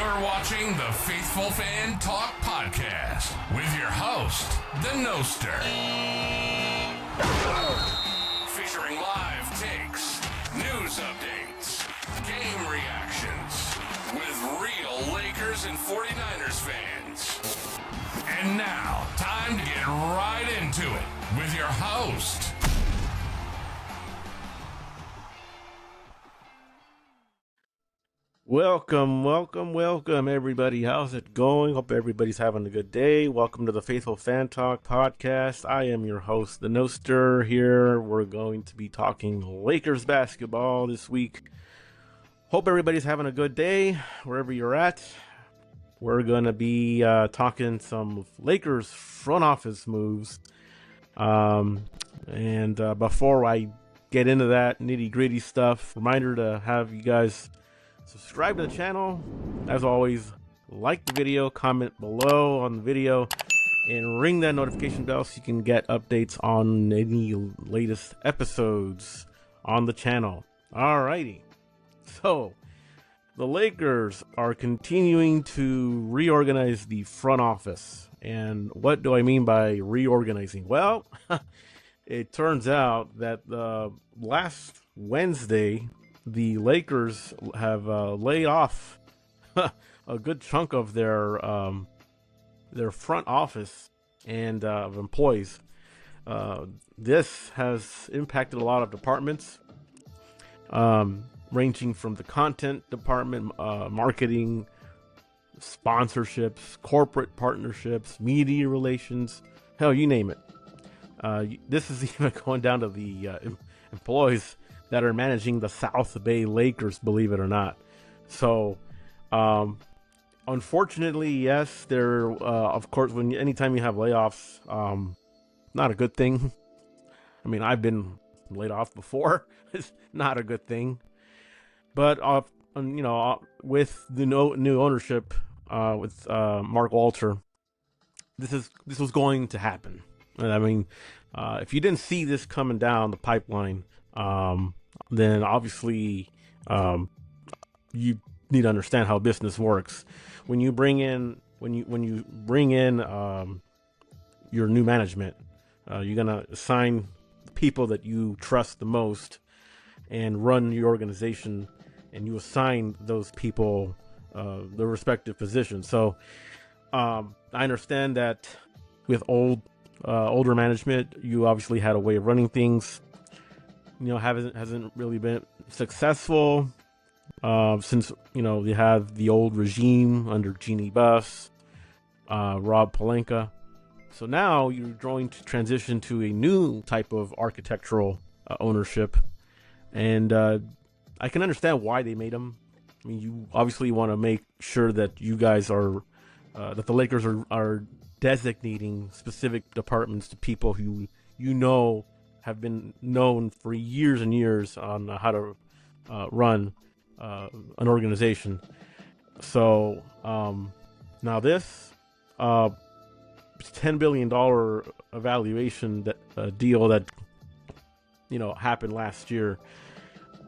You're watching the Faithful Fan Talk Podcast with your host, the Noster. Featuring live takes, news updates, game reactions with real Lakers and 49ers fans. And now, time to get right into it with your host. Welcome, everybody. How's it going? Hope everybody's having a good day. Welcome to the Faithful Fan Talk Podcast. I am your host, the Noster. Here, we're going to be talking Lakers basketball this week. Hope everybody's having a good day, wherever you're at. We're going to be talking some Lakers front office moves. Before I get into that nitty-gritty stuff, reminder to have you guys subscribe to the channel. As always, like the video, comment below on the video, and ring that notification bell so you can get updates on any latest episodes on the channel. Alrighty. So, the Lakers are continuing to reorganize the front office. And what do I mean by reorganizing? Well, it turns out that last Wednesday, the Lakers have laid off a good chunk of their front office and of employees. This has impacted a lot of departments, ranging from the content department, marketing, sponsorships, corporate partnerships, media relations, hell, you name it. This is even going down to the employees that are managing the South Bay Lakers, believe it or not. So, unfortunately, yes, there, of course, anytime you have layoffs, not a good thing. I mean, I've been laid off before. It's not a good thing. But, with the new ownership, with Mark Walter, this was going to happen. I mean, if you didn't see this coming down the pipeline, then obviously you need to understand how business works. When you bring in your new management, you're gonna assign people that you trust the most and run your organization, and you assign those people their respective positions. So I understand that with older management, you obviously had a way of running things. Hasn't really been successful since, you have the old regime under Jeannie Buss, Rob Pelinka. So now you're going to transition to a new type of architectural ownership. And I can understand why they made them. I mean, you obviously want to make sure that you guys are, that the Lakers are designating specific departments to people who have been known for years and years on how to run an organization. So now this $10 billion evaluation deal that happened last year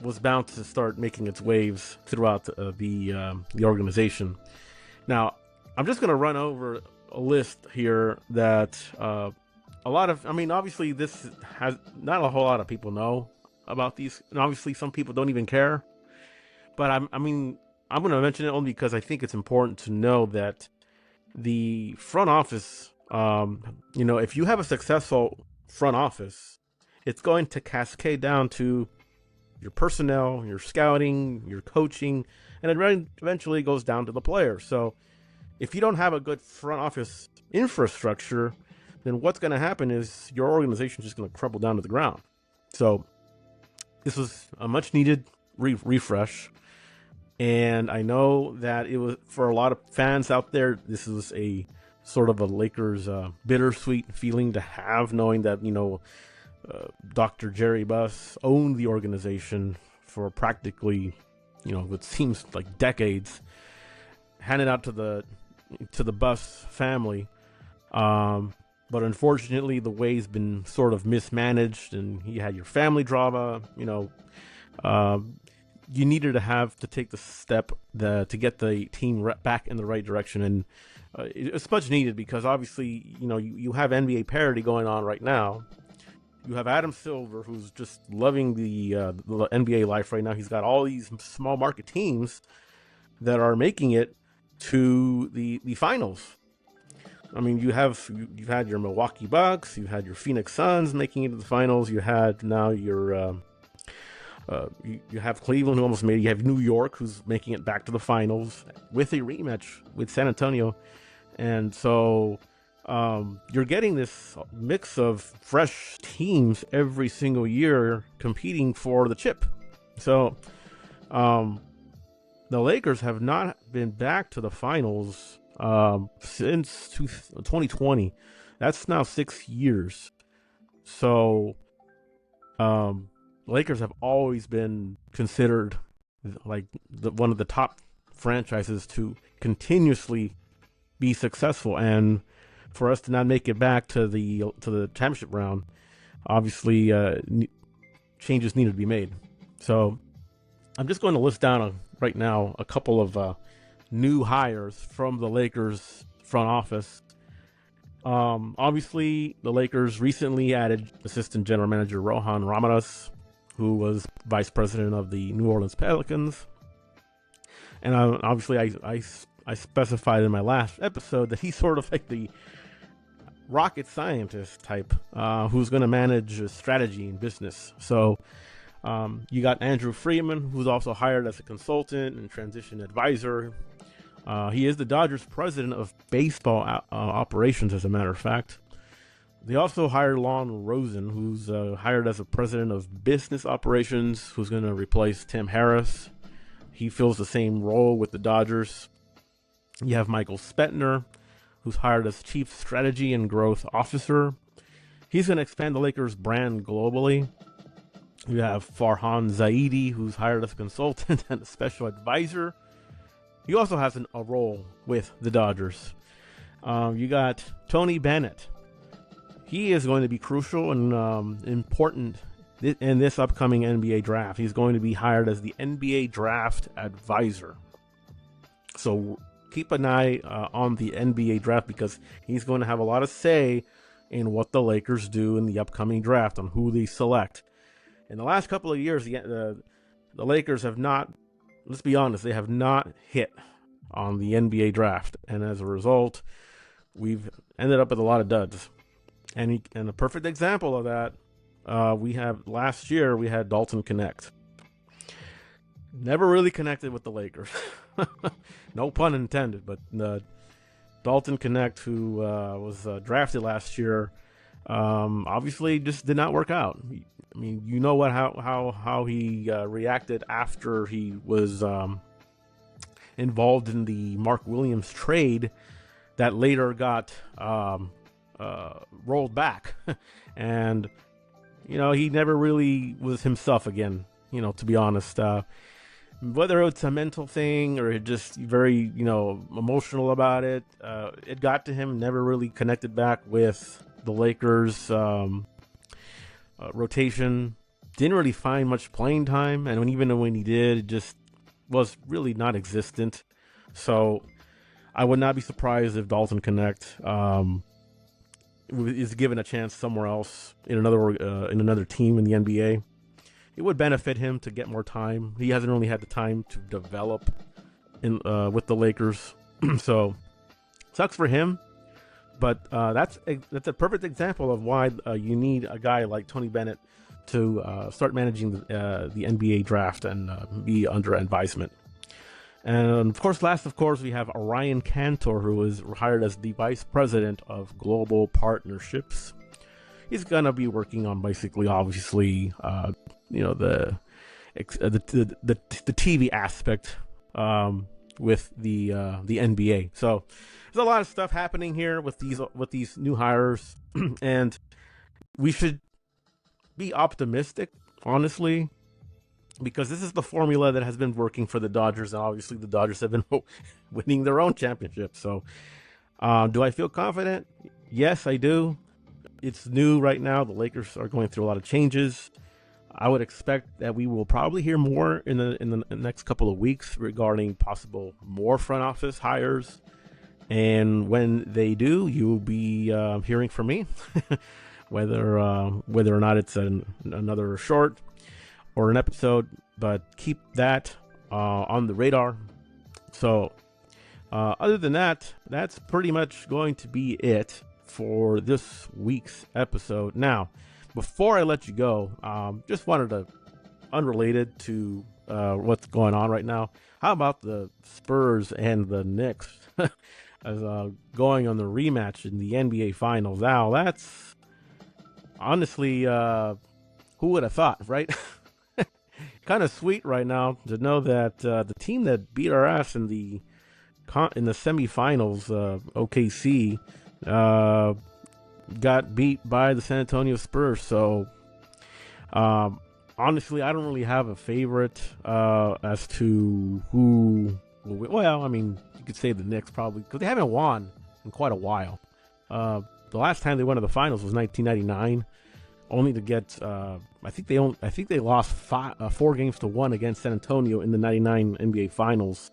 was bound to start making its waves throughout the organization. Now, I'm just going to run over a list here that obviously this has not a whole lot of people know about these, and obviously some people don't even care. But I'm going to mention it only because I think it's important to know that the front office, if you have a successful front office, it's going to cascade down to your personnel, your scouting, your coaching, and it eventually goes down to the players. So if you don't have a good front office infrastructure, then what's going to happen is your organization is just going to crumble down to the ground. So this was a much needed refresh. And I know that it was, for a lot of fans out there, this was a sort of a Lakers bittersweet feeling to have, knowing that, Dr. Jerry Buss owned the organization for practically, what seems like decades, handed out to the Buss family. But unfortunately, the way's been sort of mismanaged, and you had your family drama, you needed to have to take the step to get the team back in the right direction, and it's much needed because obviously, you have NBA parity going on right now. You have Adam Silver, who's just loving the NBA life right now. He's got all these small market teams that are making it to the finals. I mean, you've had your Milwaukee Bucks, you've had your Phoenix Suns making it to the finals. You had now your you have Cleveland, who almost made it. You have New York, who's making it back to the finals with a rematch with San Antonio. And so you're getting this mix of fresh teams every single year competing for the chip. So the Lakers have not been back to the finals since 2020. That's now 6 years. So Lakers have always been considered like one of the top franchises to continuously be successful, and for us to not make it back to the championship round, obviously changes needed to be made. So I'm just going to list down right now a couple of new hires from the Lakers front office. Obviously, the Lakers recently added assistant general manager Rohan Ramadas, who was vice president of the New Orleans Pelicans. And obviously, I specified in my last episode that he's sort of like the rocket scientist type who's going to manage strategy and business. So you got Andrew Freeman, who's also hired as a consultant and transition advisor. He is the Dodgers president of baseball operations, as a matter of fact. They also hired Lon Rosen, who's hired as a president of business operations, who's going to replace Tim Harris. He fills the same role with the Dodgers. You have Michael Spetner, who's hired as chief strategy and growth officer. He's going to expand the Lakers brand globally. You have Farhan Zaidi, who's hired as a consultant and a special advisor. He also has a role with the Dodgers. You got Tony Bennett. He is going to be crucial and important in this upcoming NBA draft. He's going to be hired as the NBA draft advisor. So keep an eye on the NBA draft, because he's going to have a lot of say in what the Lakers do in the upcoming draft, on who they select. In the last couple of years, the Lakers have not, let's be honest, they have not hit on the NBA draft. And as a result, we've ended up with a lot of duds. And a perfect example of that, last year we had Dalton Connect. Never really connected with the Lakers. No pun intended, but Dalton Connect, who was drafted last year, obviously just did not work out. I mean, you know how he reacted after he was involved in the Mark Williams trade that later got rolled back. And, he never really was himself again, to be honest. Whether it's a mental thing or just very, emotional about it, it got to him, never really connected back with the Lakers rotation. Didn't really find much playing time, and even when he did, it just was really not existent. So I would not be surprised if Dalton Connect is given a chance somewhere else in another team in the NBA. It would benefit him to get more time. He hasn't really had the time to develop with the Lakers, so sucks for him. But that's a perfect example of why you need a guy like Tony Bennett to start managing the NBA draft and be under advisement. And of course, we have Orion Cantor, who was hired as the vice president of global partnerships. He's gonna be working on basically, obviously, the TV aspect with the NBA. So there's a lot of stuff happening here with these new hires, and we should be optimistic, honestly, because this is the formula that has been working for the Dodgers, and obviously the Dodgers have been winning their own championship. So do I feel confident? Yes, I do. It's new right now. The Lakers are going through a lot of changes. I would expect that we will probably hear more in the next couple of weeks regarding possible more front office hires. And when they do, you'll be hearing from me, whether or not it's another short or an episode. But keep that on the radar. So, other than that, that's pretty much going to be it for this week's episode. Now, before I let you go, just wanted to, unrelated to what's going on right now, how about the Spurs and the Knicks as going on the rematch in the NBA Finals? Now, that's honestly, who would have thought, right? Kind of sweet right now to know that the team that beat our ass in the semifinals, OKC, got beat by the San Antonio Spurs. So, honestly, I don't really have a favorite as to who will win. Well, I mean, you could say the Knicks probably, because they haven't won in quite a while. The last time they went to the finals was 1999, only to get I think they lost 4 games to 1 against San Antonio in the 99 NBA Finals.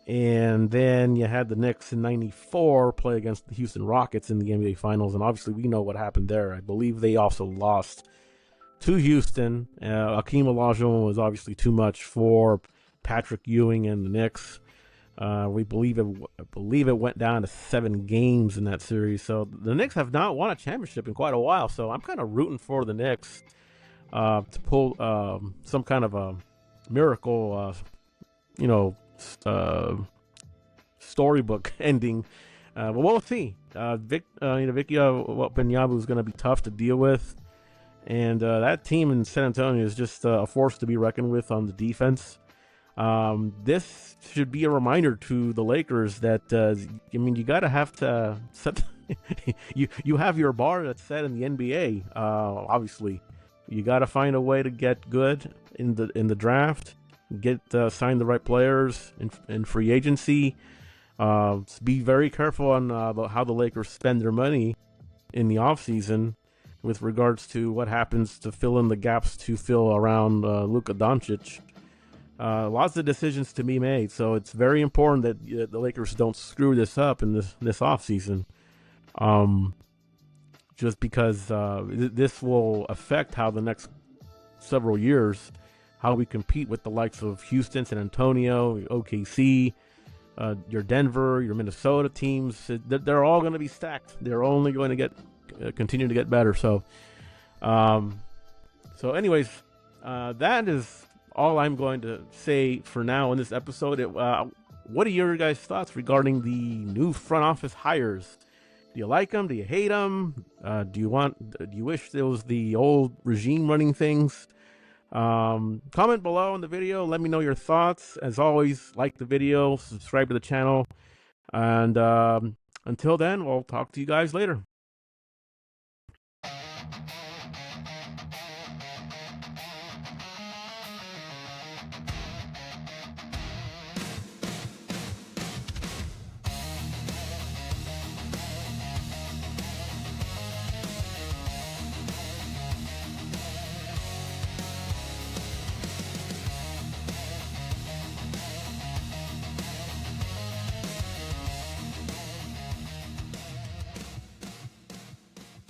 And then you had the Knicks in 94 play against the Houston Rockets in the NBA Finals. And obviously we know what happened there. I believe they also lost to Houston. Hakeem Olajuwon was obviously too much for Patrick Ewing and the Knicks. I believe it went down to 7 games in that series. So the Knicks have not won a championship in quite a while. So I'm kind of rooting for the Knicks to pull some kind of a miracle, storybook ending. But we'll see. Vic Wembanyama is going to be tough to deal with, and that team in San Antonio is just a force to be reckoned with on the defense. This should be a reminder to the Lakers that you gotta have to set. you have your bar that's set in the NBA. Obviously, you gotta find a way to get good in the draft. Get sign the right players in free agency. Be very careful on how the Lakers spend their money in the offseason with regards to what happens to fill in the gaps to fill around Luka Doncic. Lots of decisions to be made, so it's very important that the Lakers don't screw this up in this offseason. Just because this will affect how the next several years, how we compete with the likes of Houston, San Antonio, OKC, your Denver, your Minnesota teams. They're all going to be stacked. They're only going to continue to get better. So, anyways, that is all I'm going to say for now in this episode. What are your guys' thoughts regarding the new front office hires? Do you like them? Do you hate them? Do you wish there was the old regime running things? Comment below in the video. Let me know your thoughts. As always, like the video, subscribe to the channel, and until then, we'll talk to you guys later.